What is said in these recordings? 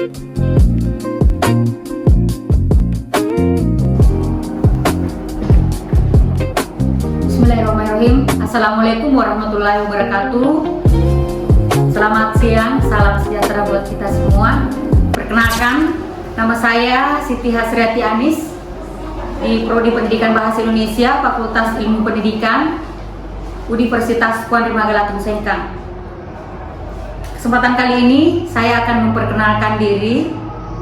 Bismillahirrahmanirrahim. Assalamualaikum warahmatullahi wabarakatuh. Selamat siang, salam sejahtera buat kita semua. Perkenalkan, nama saya Siti Hasriati Anis di Prodi Pendidikan Bahasa Indonesia, Fakultas Ilmu Pendidikan, Universitas Puan Rimagalatung Sengkang. Kesempatan kali ini saya akan memperkenalkan diri,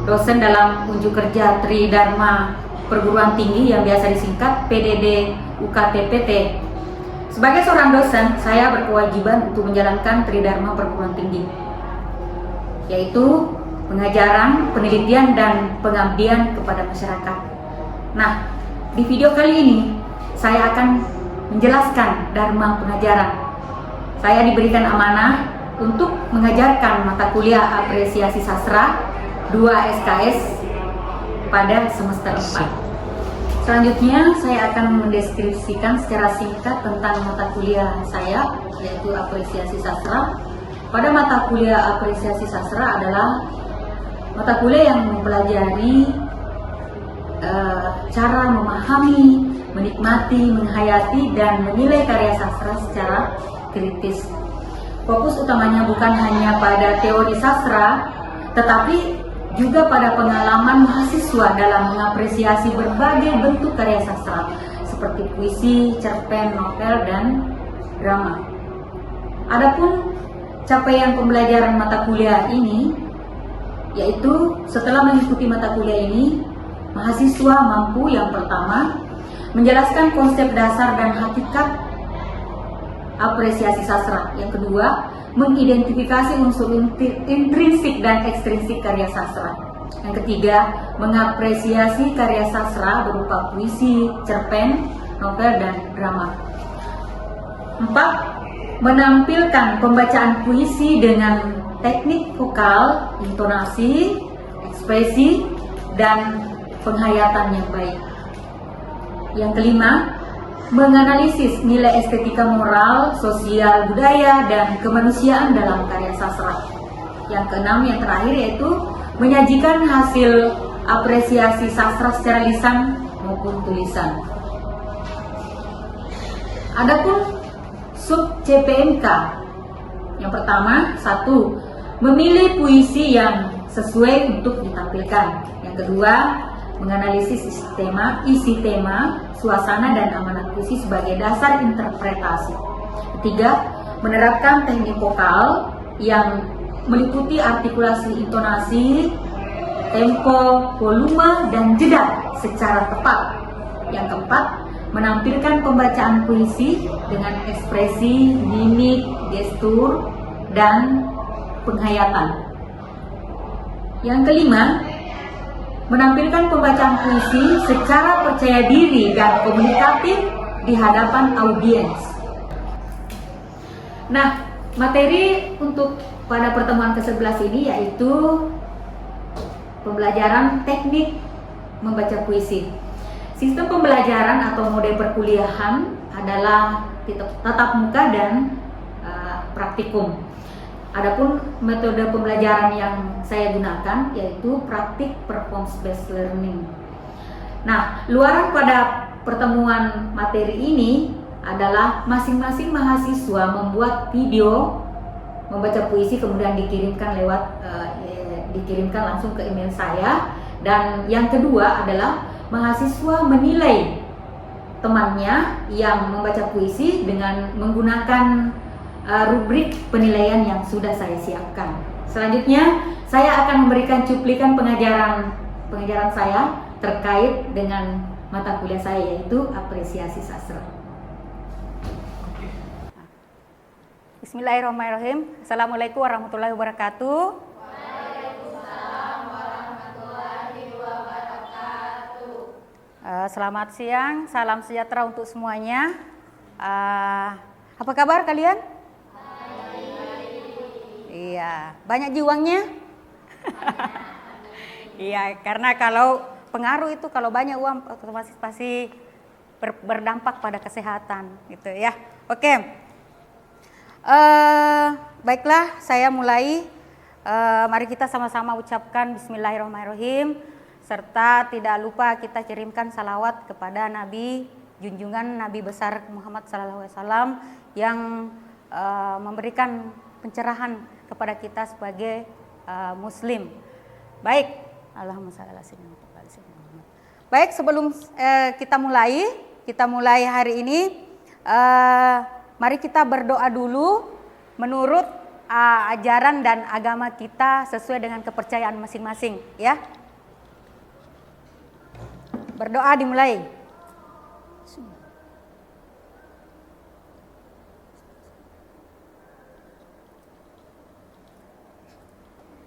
dosen dalam unjuk kerja Tridharma Perguruan Tinggi yang biasa disingkat PDD UKT-PT. Sebagai seorang dosen, saya berkewajiban untuk menjalankan Tridharma Perguruan Tinggi, yaitu pengajaran, penelitian, dan pengabdian kepada masyarakat. Nah, di video kali ini saya akan menjelaskan Dharma pengajaran. Saya diberikan amanah untuk mengajarkan mata kuliah Apresiasi Sastra 2 SKS pada semester 4. Selanjutnya saya akan mendeskripsikan secara singkat tentang mata kuliah saya, yaitu Apresiasi Sastra. Pada mata kuliah Apresiasi Sastra adalah mata kuliah yang mempelajari cara memahami, menikmati, menghayati, dan menilai karya sastra secara kritis. Fokus utamanya bukan hanya pada teori sastra, tetapi juga pada pengalaman mahasiswa dalam mengapresiasi berbagai bentuk karya sastra seperti puisi, cerpen, novel, dan drama. Adapun capaian pembelajaran mata kuliah ini, yaitu setelah mengikuti mata kuliah ini, mahasiswa mampu yang pertama menjelaskan konsep dasar dan hakikat apresiasi sastra. Yang kedua, mengidentifikasi unsur intrinsik dan ekstrinsik karya sastra. Yang ketiga, mengapresiasi karya sastra berupa puisi, cerpen, novel, dan drama. 4. Menampilkan pembacaan puisi dengan teknik vokal, intonasi, ekspresi, dan penghayatan yang baik. Yang kelima, menganalisis nilai estetika moral, sosial, budaya, dan kemanusiaan dalam karya sastra. Yang keenam, yang terakhir, yaitu menyajikan hasil apresiasi sastra secara lisan maupun tulisan. Adapun sub CPMK, yang pertama, 1. Memilih puisi yang sesuai untuk ditampilkan. Yang kedua, menganalisis isi tema, suasana, dan amanat puisi sebagai dasar interpretasi. Ketiga, menerapkan teknik vokal yang meliputi artikulasi intonasi, tempo, volume, dan jeda secara tepat. Yang keempat, menampilkan pembacaan puisi dengan ekspresi, mimik, gestur, dan penghayatan. Yang kelima, menampilkan pembacaan puisi secara percaya diri dan komunikatif di hadapan audiens. Nah, materi untuk pada pertemuan ke-11 ini yaitu pembelajaran teknik membaca puisi. Sistem pembelajaran atau mode perkuliahan adalah tatap muka dan praktikum. Adapun metode pembelajaran yang saya gunakan yaitu praktik performance based learning. Nah, luaran pada pertemuan materi ini adalah masing-masing mahasiswa membuat video membaca puisi kemudian dikirimkan langsung ke email saya, dan yang kedua adalah mahasiswa menilai temannya yang membaca puisi dengan menggunakan rubrik penilaian yang sudah saya siapkan. Selanjutnya, saya akan memberikan cuplikan pengajaran saya terkait dengan mata kuliah saya, yaitu Apresiasi Sastra. Bismillahirrahmanirrahim. Assalamualaikum warahmatullahi wabarakatuh. Waalaikumsalam warahmatullahi wabarakatuh. Selamat siang, salam sejahtera untuk semuanya. Apa kabar kalian? Iya, banyak uangnya? Iya, karena kalau pengaruh itu kalau banyak uang otomatis pasti berdampak pada kesehatan, gitu ya. Oke, baiklah, saya mulai Mari kita sama-sama ucapkan Bismillahirrahmanirrahim, serta tidak lupa kita kirimkan salawat kepada Nabi junjungan Nabi besar Muhammad SAW yang memberikan pencerahan kepada kita sebagai Muslim. Baik, Allahumma shalli ala sayyidina Muhammad. Baik, sebelum kita mulai hari ini, mari kita berdoa dulu menurut ajaran dan agama kita sesuai dengan kepercayaan masing-masing, ya. Berdoa dimulai.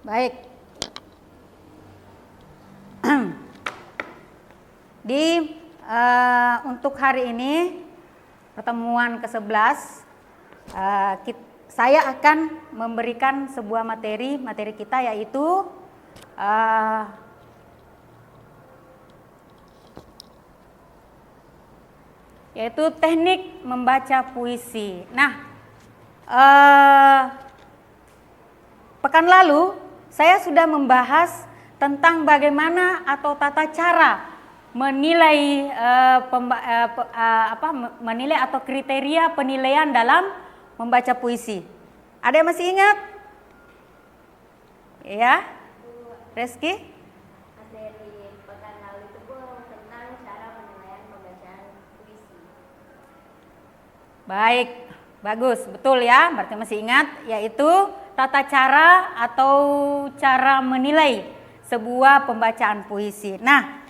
Baik. Untuk hari ini pertemuan ke-11 saya akan memberikan sebuah materi kita, yaitu teknik membaca puisi. Nah, pekan lalu saya sudah membahas tentang bagaimana atau tata cara menilai menilai atau kriteria penilaian dalam membaca puisi. Ada yang masih ingat? Ya, Reski? Materi pekan lalu itu tentang cara penilaian pembacaan puisi. Baik, bagus, betul ya, berarti masih ingat, yaitu tata cara atau cara menilai sebuah pembacaan puisi. Nah,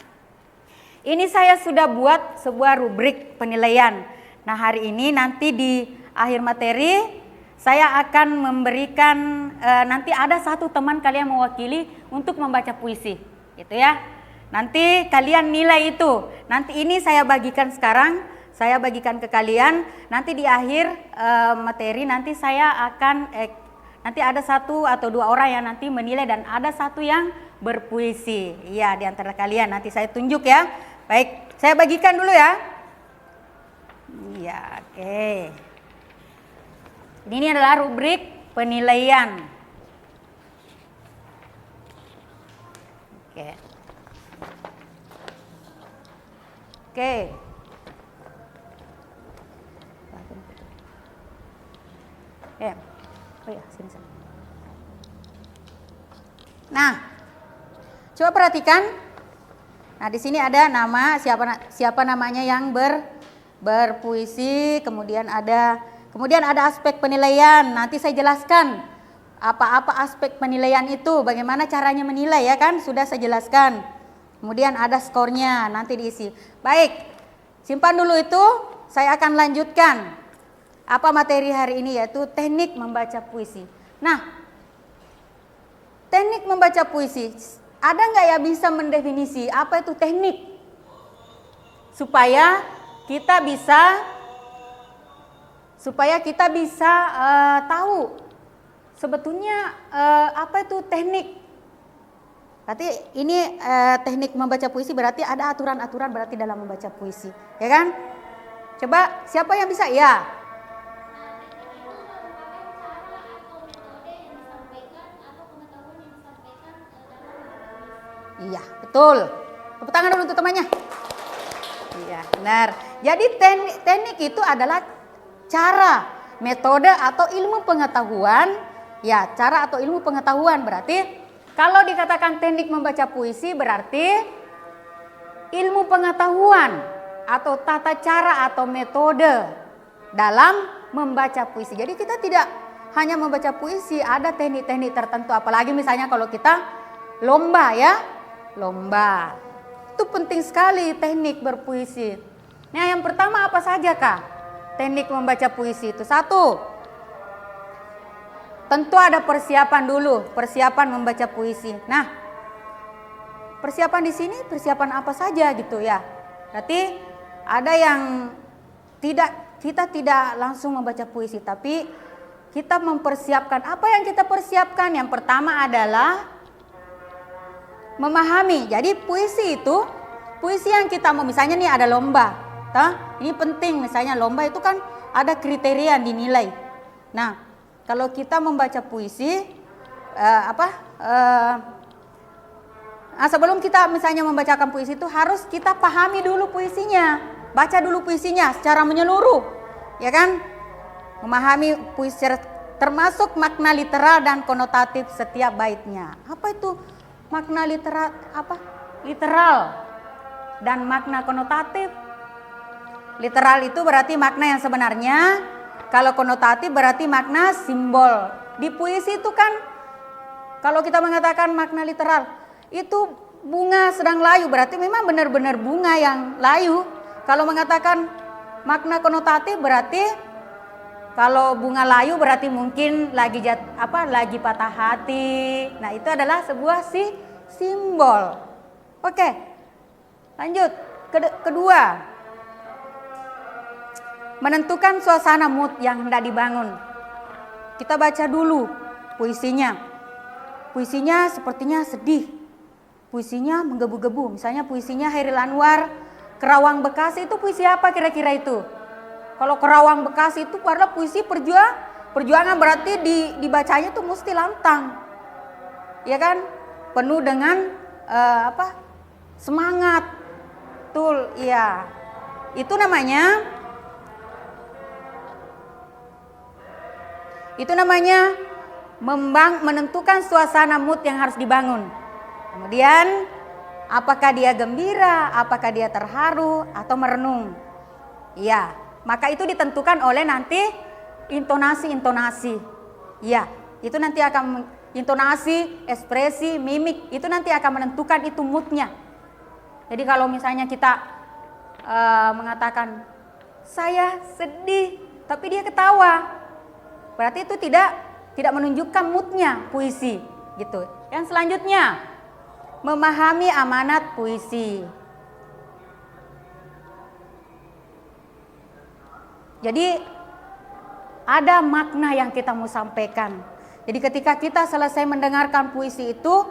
ini saya sudah buat sebuah rubrik penilaian. Nah, hari ini nanti di akhir materi saya akan memberikan nanti ada satu teman kalian mewakili untuk membaca puisi, gitu ya. Nanti kalian nilai itu. Nanti ini saya bagikan sekarang, saya bagikan ke kalian. Nanti di akhir materi nanti saya akan nanti ada satu atau dua orang yang nanti menilai dan ada satu yang berpuisi. Iya, di antara kalian nanti saya tunjuk ya. Baik, saya bagikan dulu ya. Iya, oke. Ini adalah rubrik penilaian. Oke. Oke. Oh ya, sini. Nah, coba perhatikan. Nah, di sini ada nama siapa namanya yang berpuisi, kemudian ada aspek penilaian. Nanti saya jelaskan apa-apa aspek penilaian itu, bagaimana caranya menilai ya kan, sudah saya jelaskan. Kemudian ada skornya, nanti diisi. Baik, simpan dulu itu, saya akan lanjutkan. Apa materi hari ini, yaitu teknik membaca puisi. Nah, teknik membaca puisi, ada nggak ya bisa mendefinisi apa itu teknik? Supaya kita bisa tahu sebetulnya apa itu teknik. Berarti ini teknik membaca puisi berarti ada aturan-aturan berarti dalam membaca puisi, ya kan? Coba siapa yang bisa? Ya. Iya, betul. Tepuk tangan dulu untuk temannya. Iya, benar. Jadi teknik itu adalah cara, metode atau ilmu pengetahuan. Ya, cara atau ilmu pengetahuan berarti kalau dikatakan teknik membaca puisi berarti ilmu pengetahuan atau tata cara atau metode dalam membaca puisi. Jadi kita tidak hanya membaca puisi, ada teknik-teknik tertentu. Apalagi misalnya kalau kita lomba ya. Lomba. Itu penting sekali teknik berpuisi. Nah, yang pertama apa saja Kak? Teknik membaca puisi itu. Satu, tentu ada persiapan dulu, persiapan membaca puisi. Nah, persiapan di sini persiapan apa saja gitu ya. Berarti ada yang kita tidak langsung membaca puisi, tapi kita mempersiapkan. Apa yang kita persiapkan? Yang pertama adalah memahami. Jadi puisi yang kita mau, misalnya nih ada lomba. Ini penting, misalnya lomba itu kan ada kriteria yang dinilai. Nah, kalau kita membaca puisi, sebelum kita misalnya membacakan puisi itu harus kita pahami dulu puisinya, baca dulu puisinya secara menyeluruh, ya kan? Memahami puisi termasuk makna literal dan konotatif setiap baitnya. Apa itu makna literal? Literal dan makna konotatif. Literal itu berarti makna yang sebenarnya, kalau konotatif berarti makna simbol. Di puisi itu kan, kalau kita mengatakan makna literal, itu bunga sedang layu, berarti memang benar-benar bunga yang layu. Kalau mengatakan makna konotatif berarti kalau bunga layu berarti mungkin lagi lagi patah hati. Nah, itu adalah sebuah simbol. Oke. Lanjut. Kedua, menentukan suasana mood yang hendak dibangun. Kita baca dulu puisinya. Puisinya sepertinya sedih. Puisinya menggebu-gebu. Misalnya puisinya Hairil Anwar, Kerawang Bekasi, itu puisi apa kira-kira itu? Kalau Kerawang Bekasi itu padahal puisi perjuangan, berarti dibacanya tuh mesti lantang. Ya kan? Penuh dengan semangat. Betul, iya. Itu namanya menentukan suasana mood yang harus dibangun. Kemudian apakah dia gembira, apakah dia terharu atau merenung. Iya, maka itu ditentukan oleh nanti intonasi. Iya, itu nanti akan intonasi, ekspresi, mimik, itu nanti akan menentukan itu moodnya. Jadi kalau misalnya kita mengatakan saya sedih, tapi dia ketawa, berarti itu tidak menunjukkan moodnya puisi, gitu. Yang selanjutnya, memahami amanat puisi. Jadi ada makna yang kita mau sampaikan. Jadi ketika kita selesai mendengarkan puisi itu,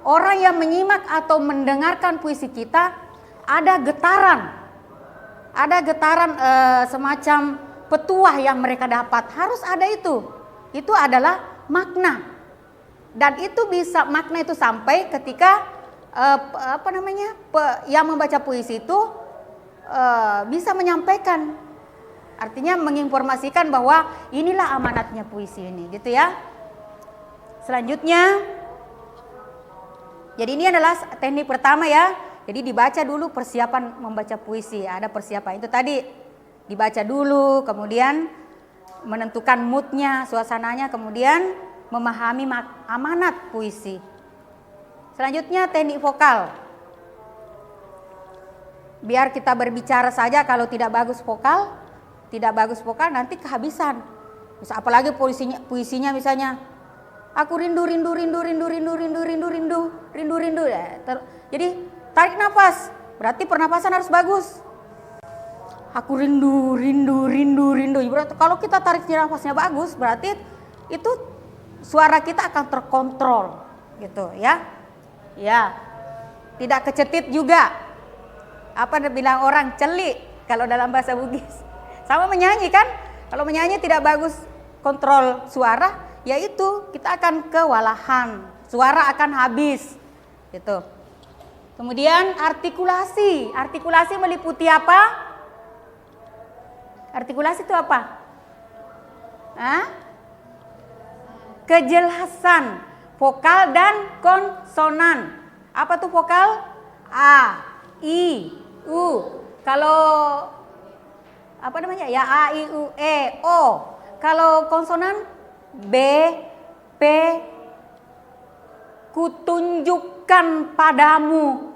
orang yang menyimak atau mendengarkan puisi kita ada getaran semacam petuah yang mereka dapat, harus ada itu. Itu adalah makna. Dan itu bisa makna itu sampai ketika yang membaca puisi itu bisa menyampaikan, artinya menginformasikan bahwa inilah amanatnya puisi ini, gitu ya. Selanjutnya, jadi ini adalah teknik pertama ya. Jadi dibaca dulu persiapan membaca puisi, ada persiapan itu tadi, dibaca dulu, kemudian menentukan moodnya, suasananya, kemudian memahami amanat puisi. Selanjutnya teknik vokal. Biar kita berbicara saja, kalau tidak bagus vokal nanti kehabisan. Apalagi puisinya misalnya, aku rindu. Jadi tarik nafas, berarti pernapasan harus bagus. Aku rindu. Berarti kalau kita tarik nafasnya bagus, berarti itu suara kita akan terkontrol, gitu ya. Ya, tidak kecetit juga. Apa bilang orang, celik kalau dalam bahasa Bugis. Sama menyanyi kan? Kalau menyanyi tidak bagus kontrol suara, yaitu kita akan kewalahan, suara akan habis, gitu. Kemudian artikulasi. Artikulasi meliputi apa? Artikulasi itu apa? Kejelasan vokal dan konsonan. Apa tuh vokal? A, I, U. Kalau ya A, I, U, E, O. Kalau konsonan B, P. Kutunjukkan padamu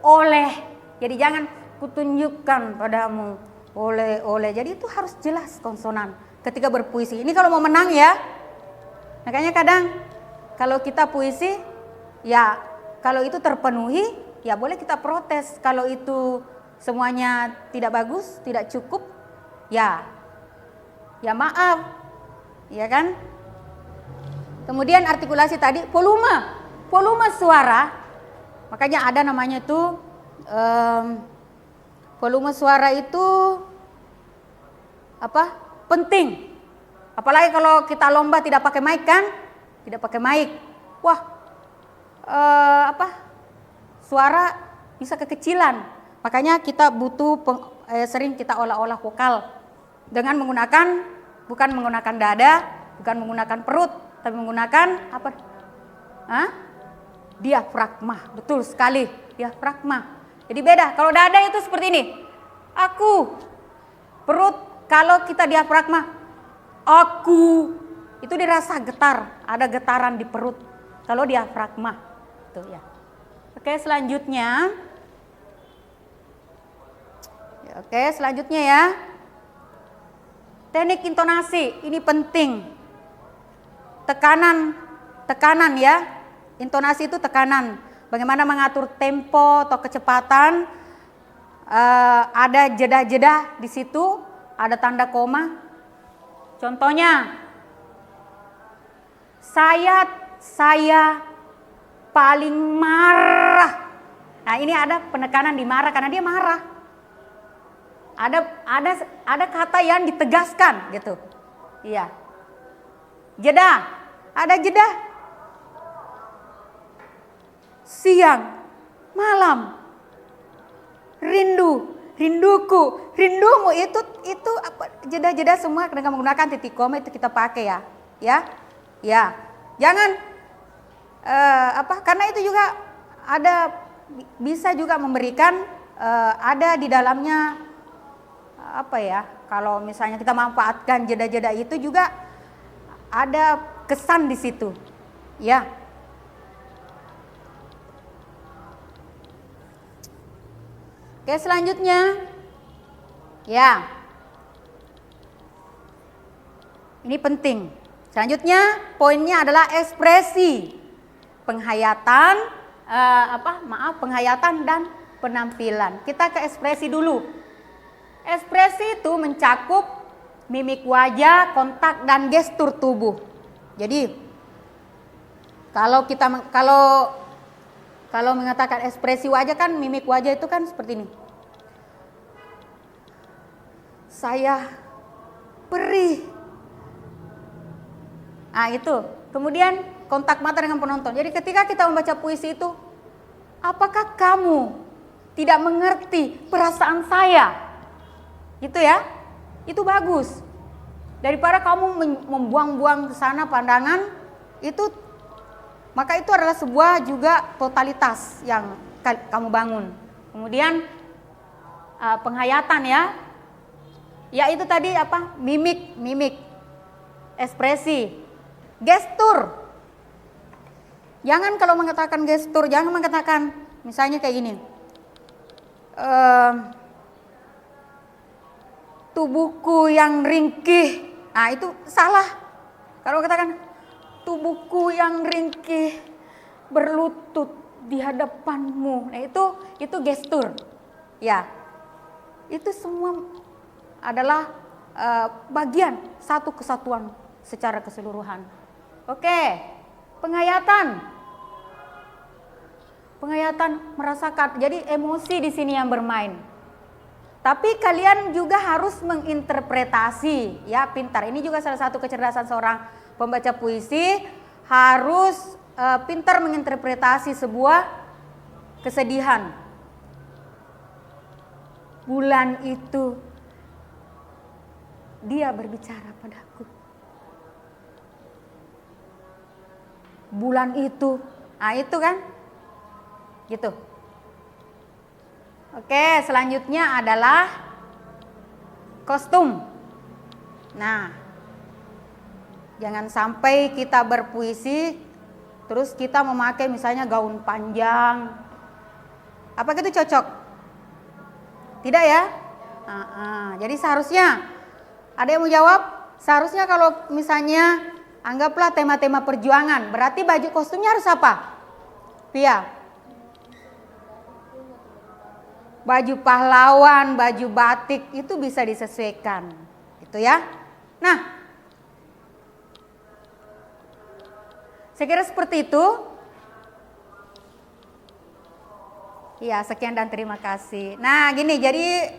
oleh. Jadi jangan kutunjukkan padamu oleh. Jadi itu harus jelas konsonan ketika berpuisi. Ini kalau mau menang ya. Makanya kadang kalau kita puisi, ya kalau itu terpenuhi, ya boleh kita protes. Kalau itu semuanya tidak bagus, tidak cukup, ya maaf, ya kan? Kemudian artikulasi tadi, volume suara, makanya ada namanya itu volume suara itu penting. Apalagi kalau kita lomba tidak pakai mic kan, tidak pakai mic. Wah, suara bisa kekecilan. Makanya kita butuh sering kita olah-olah vokal dengan menggunakan, bukan menggunakan dada, bukan menggunakan perut, tapi menggunakan apa? Diafragma. Betul sekali, diafragma. Jadi beda. Kalau dada itu seperti ini. Aku. Perut kalau kita diafragma, aku. Itu dirasa getar, ada getaran di perut. Kalau diafragma, tuh ya. Oke, selanjutnya. Oke, selanjutnya ya. Teknik intonasi, ini penting. Tekanan ya. Intonasi itu tekanan. Bagaimana mengatur tempo atau kecepatan. Ada jeda-jeda di situ, ada tanda koma. Contohnya, saya paling marah. Nah, ini ada penekanan di marah karena dia marah. Ada kata yang ditegaskan gitu. Iya. Jeda. Ada jeda. Siang, malam. Rinduku, rindumu itu apa? Jeda-jeda semua dengan menggunakan titik koma itu kita pakai ya. Ya. Jangan karena itu juga bisa juga memberikan ada di dalamnya kalau misalnya kita manfaatkan jeda-jeda itu juga ada kesan di situ. Ya. Oke, selanjutnya. Ya. Ini penting. Selanjutnya poinnya adalah ekspresi. Penghayatan penghayatan dan penampilan. Kita ke ekspresi dulu. Ekspresi itu mencakup mimik wajah, kontak dan gestur tubuh. Jadi kalau mengatakan ekspresi wajah kan mimik wajah itu kan seperti ini. Saya perih. Itu. Kemudian kontak mata dengan penonton. Jadi ketika kita membaca puisi itu, apakah kamu tidak mengerti perasaan saya? Gitu ya. Itu bagus. Daripada kamu membuang-buang ke sana pandangan, maka itu adalah sebuah juga totalitas yang kamu bangun. Kemudian penghayatan ya. Ya itu tadi mimik, ekspresi, gestur. Jangan kalau mengatakan gestur, jangan mengatakan misalnya kayak gini. Tubuhku yang ringkih. Itu salah. Kalau katakan tubuhku yang ringkih berlutut di hadapanmu. Nah, itu gestur. Ya. Itu semua adalah bagian satu kesatuan secara keseluruhan. Oke. Penghayatan merasakan. Jadi emosi di sini yang bermain. Tapi kalian juga harus menginterpretasi, ya pintar. Ini juga salah satu kecerdasan seorang pembaca puisi, harus pintar menginterpretasi sebuah kesedihan. Bulan itu dia berbicara padaku. Bulan itu, itu kan, gitu. Oke, selanjutnya adalah kostum. Nah, jangan sampai kita berpuisi terus kita memakai misalnya gaun panjang. Apakah itu cocok? Tidak ya? Jadi seharusnya, ada yang mau jawab? Seharusnya kalau misalnya anggaplah tema-tema perjuangan, berarti baju kostumnya harus apa? Pia. Baju pahlawan, baju batik itu bisa disesuaikan, gitu ya. Nah, saya kira seperti itu. Ya, sekian dan terima kasih. Nah, gini, jadi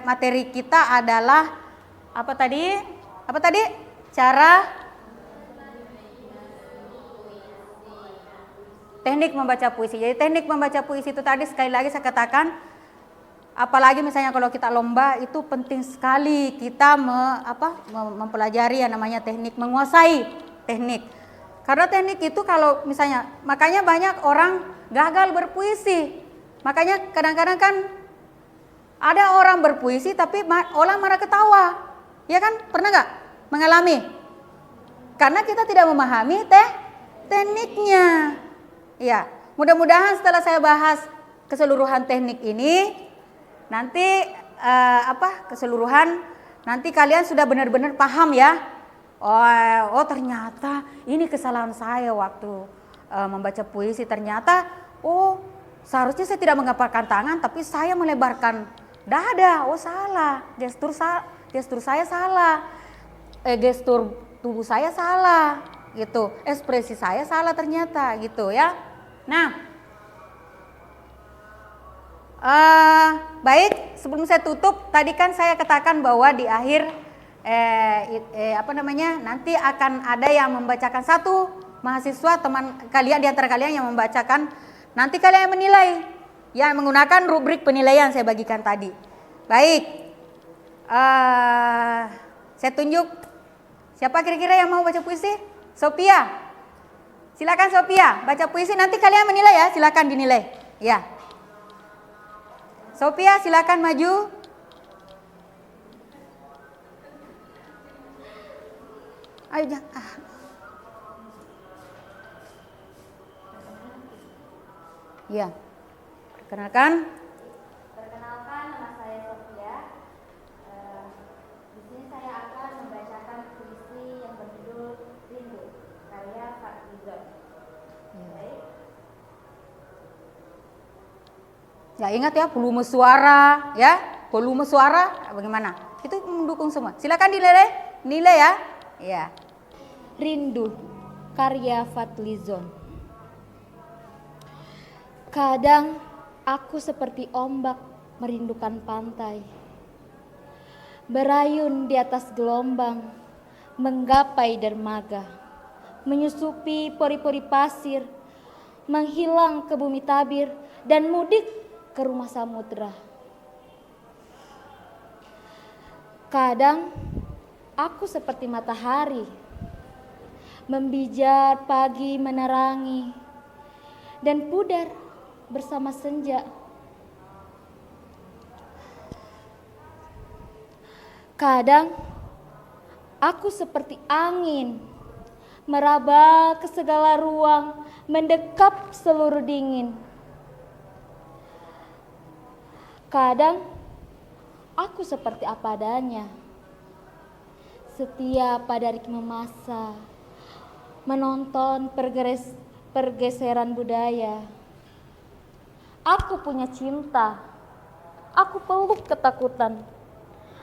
materi kita adalah apa tadi? Cara teknik membaca puisi. Jadi teknik membaca puisi itu tadi sekali lagi saya katakan, apalagi misalnya kalau kita lomba itu penting sekali kita mempelajari yang namanya teknik, menguasai teknik. Karena teknik itu kalau misalnya, makanya banyak orang gagal berpuisi. Makanya kadang-kadang kan ada orang berpuisi tapi orang marah ketawa. Ya kan? Pernah nggak mengalami? Karena kita tidak memahami tekniknya. Ya, mudah-mudahan setelah saya bahas keseluruhan teknik ini, nanti keseluruhan nanti kalian sudah benar-benar paham ya. Oh ternyata ini kesalahan saya waktu membaca puisi. Ternyata seharusnya saya tidak mengepalkan tangan, tapi saya melebarkan dada. Oh salah, gestur saya salah, gestur tubuh saya salah, gitu. Ekspresi saya salah ternyata, gitu ya. Nah, baik, sebelum saya tutup, tadi kan saya katakan bahwa di akhir nanti akan ada yang membacakan, satu mahasiswa teman kalian di antara kalian yang membacakan, nanti kalian yang menilai, yang menggunakan rubrik penilaian saya bagikan tadi. Baik, saya tunjuk siapa kira-kira yang mau baca puisi? Sophia. Silakan Sophia, baca puisi, nanti kalian menilai ya, silakan dinilai. Ya. Sophia silakan maju. Ayo Ya. Perkenalkan. Perkenalkan, nama saya Sophia. Di sini saya akan membacakan puisi yang berjudul Rindu, karya Fadlizon. Baik. Ya ingat ya, volume suara ya, volume suara bagaimana? Itu mendukung semua. Silakan nilai ya. Ya. Rindu, karya Fadlizon. Kadang aku seperti ombak merindukan pantai, berayun di atas gelombang, menggapai dermaga, menyusupi pori-pori pasir, menghilang ke bumi tabir, dan mudik ke rumah samudra. Kadang aku seperti matahari, membijar pagi menerangi, dan pudar bersama senja. Kadang aku seperti angin, meraba ke segala ruang, mendekap seluruh dingin. Kadang aku seperti apa adanya, setia pada ritme masa, menonton pergeseran budaya. Aku punya cinta, aku peluk ketakutan,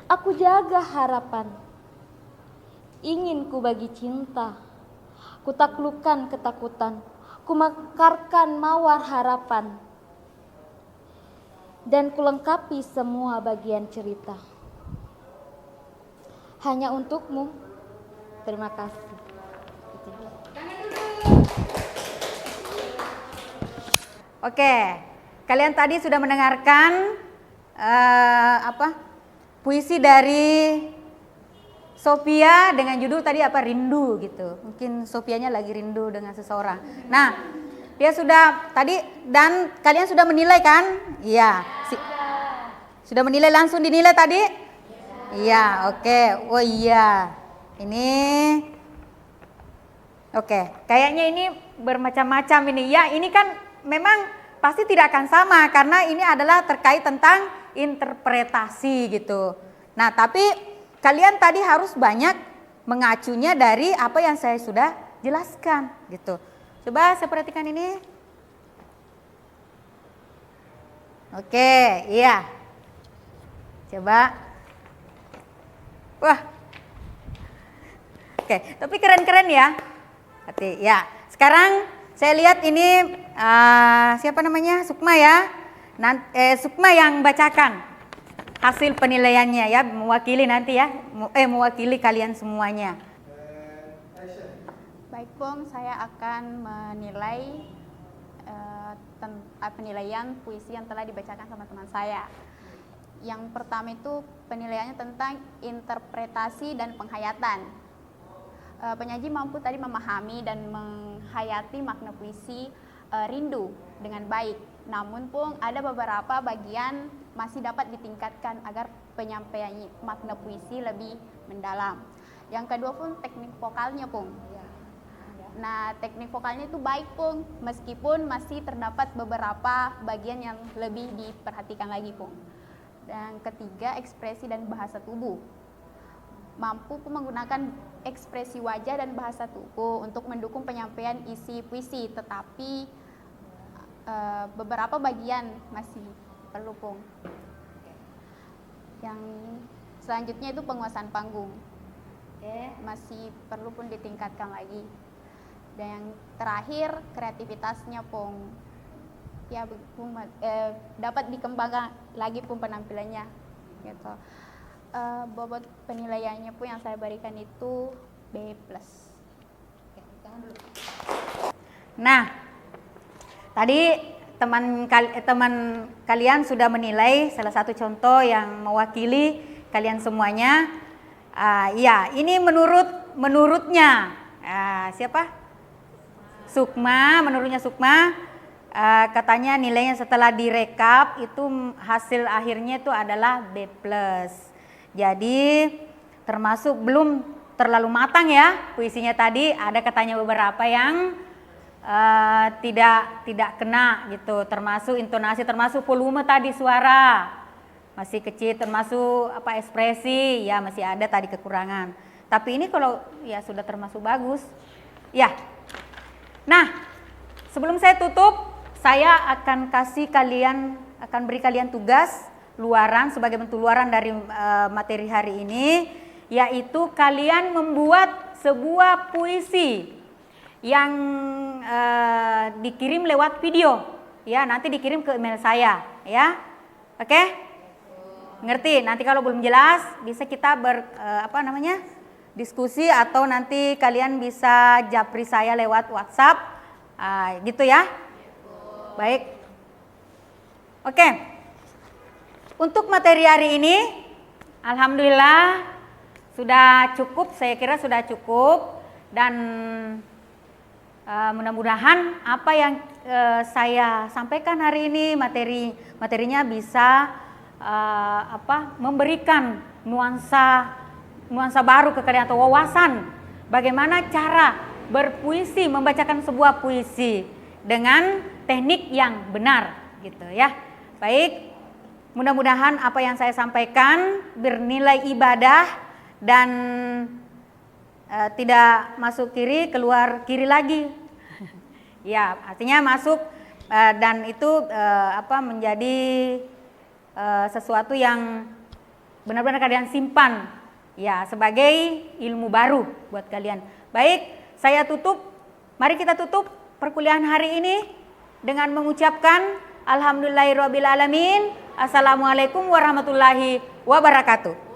aku jaga harapan. Ingin ku bagi cinta, ku taklukkan ketakutan, ku mekarkan mawar harapan, dan ku lengkapi semua bagian cerita. Hanya untukmu. Terima kasih. Oke, kalian tadi sudah mendengarkan puisi dari Sophia dengan judul tadi rindu gitu. Mungkin Sophianya lagi rindu dengan seseorang. Nah, dia sudah tadi, dan kalian sudah menilai kan? Iya. Sudah menilai, langsung dinilai tadi? Iya, oke. Oh iya. Ini oke, kayaknya ini bermacam-macam ini. Ya, ini kan memang pasti tidak akan sama karena ini adalah terkait tentang interpretasi gitu. Nah, tapi kalian tadi harus banyak mengacunya dari apa yang saya sudah jelaskan gitu. Coba saya perhatikan ini. Oke, iya. Coba. Wah. Oke, tapi keren-keren ya. Hati, ya. Sekarang saya lihat ini siapa namanya? Sukma ya. Sukma yang bacakan hasil penilaiannya ya, mewakili nanti ya, mewakili kalian semuanya. Baik Pong, saya akan menilai penilaian puisi yang telah dibacakan sama teman saya. Yang pertama itu penilaiannya tentang interpretasi dan penghayatan. Penyaji mampu tadi memahami dan menghayati makna puisi Rindu dengan baik. Namun pun ada beberapa bagian masih dapat ditingkatkan agar penyampaian makna puisi lebih mendalam. Yang kedua pun teknik vokalnya pun. Nah, teknik vokalnya itu baik pun, meskipun masih terdapat beberapa bagian yang lebih diperhatikan lagi pun. Dan ketiga, ekspresi dan bahasa tubuh. Mampu pun menggunakan ekspresi wajah dan bahasa tubuh untuk mendukung penyampaian isi puisi, tetapi beberapa bagian masih perlu pun. Yang selanjutnya itu penguasaan panggung. Masih perlu pun ditingkatkan lagi. Dan yang terakhir kreativitasnya pun ya dapat dikembangkan lagi pun penampilannya gitu. Bobot penilaiannya pun yang saya berikan itu B+. Nah, tadi teman kalian sudah menilai salah satu contoh yang mewakili kalian semuanya. Ya, ini menurutnya siapa? Menurutnya Sukma, katanya nilainya setelah direkap itu hasil akhirnya itu adalah B+. Jadi termasuk belum terlalu matang ya puisinya tadi, ada katanya beberapa yang tidak kena gitu, termasuk intonasi, termasuk volume tadi suara masih kecil, termasuk ekspresi ya masih ada tadi kekurangan. Tapi ini kalau ya sudah termasuk bagus ya. Nah, sebelum saya tutup, saya akan beri kalian tugas luaran sebagai bentuk luaran dari materi hari ini, yaitu kalian membuat sebuah puisi yang dikirim lewat video, ya nanti dikirim ke email saya, ya, oke? Ngerti? Nanti kalau belum jelas bisa kita diskusi atau nanti kalian bisa japri saya lewat WhatsApp, gitu ya. Baik. Oke. Untuk materi hari ini, alhamdulillah sudah cukup, saya kira sudah cukup, dan mudah-mudahan apa yang saya sampaikan hari ini materinya bisa memberikan nuansa baru ke kalian atau wawasan bagaimana cara berpuisi, membacakan sebuah puisi dengan teknik yang benar gitu ya. Baik, mudah-mudahan apa yang saya sampaikan bernilai ibadah dan tidak masuk kiri keluar kiri lagi. Ya, artinya masuk dan itu menjadi sesuatu yang benar-benar kalian simpan ya sebagai ilmu baru buat kalian. Baik, saya tutup. Mari kita tutup perkuliahan hari ini dengan mengucapkan alhamdulillahirabbil alamin. Assalamualaikum warahmatullahi wabarakatuh.